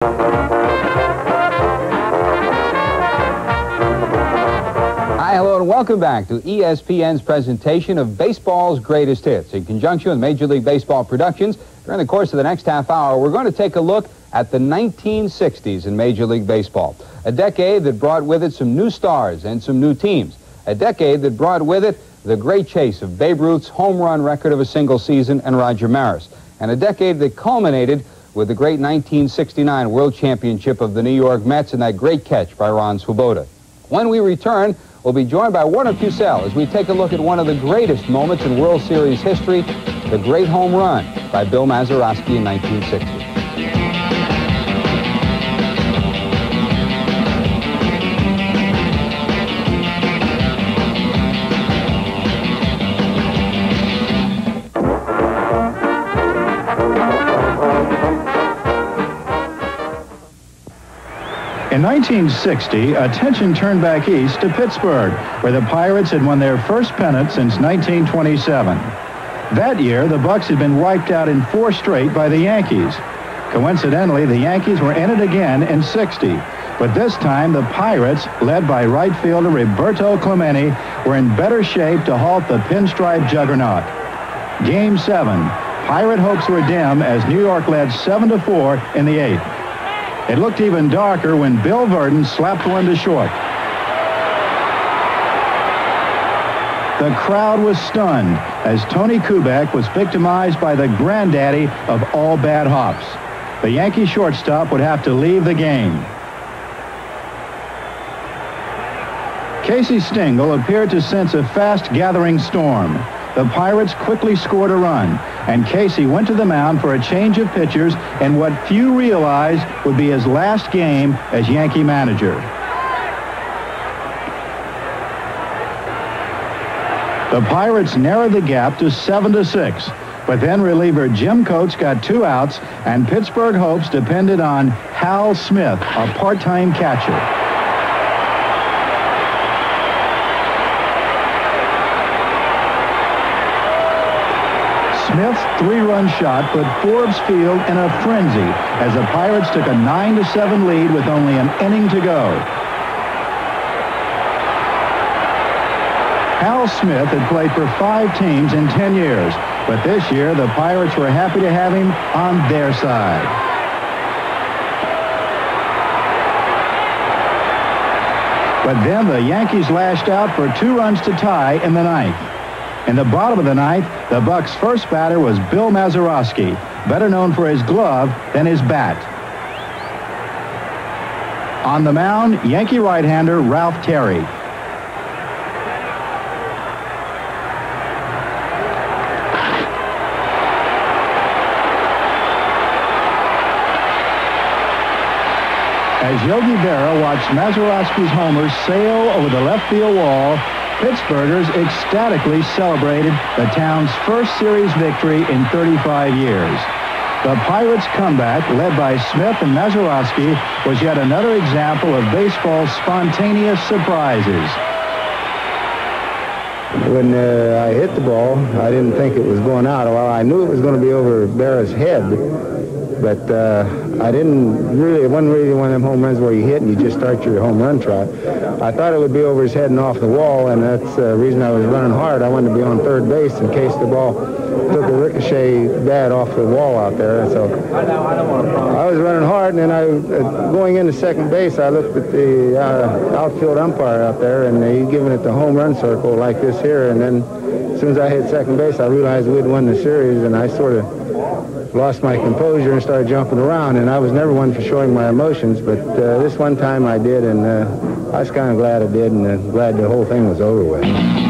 Hi, hello, and welcome back to ESPN's presentation of baseball's greatest hits. In conjunction with Major League Baseball Productions, during the course of the next half hour, we're going to take a look at the 1960s in Major League Baseball. A decade that brought with it some new stars and some new teams. A decade that brought with it the great chase of Babe Ruth's home run record of a single season and Roger Maris. And a decade that culminated with the great 1969 World Championship of the New York Mets and that great catch by Ron Swoboda. When we return, we'll be joined by Warner Cusell as we take a look at one of the greatest moments in World Series history, the great home run by Bill Mazeroski in 1960. In 1960, attention turned back east to Pittsburgh, where the Pirates had won their first pennant since 1927. That year, the Bucs had been wiped out in 4 straight by the Yankees. Coincidentally, the Yankees were in it again in 60, but this time the Pirates, led by right fielder Roberto Clemente, were in better shape to halt the pinstripe juggernaut. Game 7, Pirate hopes were dim as New York led 7-4 in the 8th. It looked even darker when Bill Verdon slapped one to short. The crowd was stunned as Tony Kubek was victimized by the granddaddy of all bad hops. The Yankee shortstop would have to leave the game. Casey Stengel appeared to sense a fast-gathering storm. The Pirates quickly scored a run, and Casey went to the mound for a change of pitchers in what few realized would be his last game as Yankee manager. The Pirates narrowed the gap to 7-6, but then reliever Jim Coates got 2 outs, and Pittsburgh hopes depended on Hal Smith, a part-time catcher. Smith's 3-run shot put Forbes Field in a frenzy as the Pirates took a 9-7 lead with only an inning to go. Hal Smith had played for 5 teams in 10 years, but this year the Pirates were happy to have him on their side. But then the Yankees lashed out for 2 runs to tie in the 9th. In the bottom of the 9th, the Bucs' first batter was Bill Mazeroski, better known for his glove than his bat. On the mound, Yankee right-hander Ralph Terry. As Yogi Berra watched Mazeroski's homers sail over the left field wall, Pittsburghers ecstatically celebrated the town's first series victory in 35 years. The Pirates' comeback, led by Smith and Mazeroski, was yet another example of baseball's spontaneous surprises. When I hit the ball, I didn't think it was going out. Well, I knew it was going to be over Berra's head, but I didn't really, it wasn't really one of them home runs where you hit and you just start your home run trot. I thought it would be over his head and off the wall, and that's the reason I was running hard. I wanted to be on third base in case the ball took a ricochet bat off the wall out there. So I was running hard, and then going into second base, I looked at the outfield umpire out there, and he's giving it the home run circle like this here. And then as soon as I hit second base, I realized we'd won the series, and I sort of lost my composure and started jumping around. And I was never one for showing my emotions, but this one time I did, and I was kind of glad I did, and glad the whole thing was over with.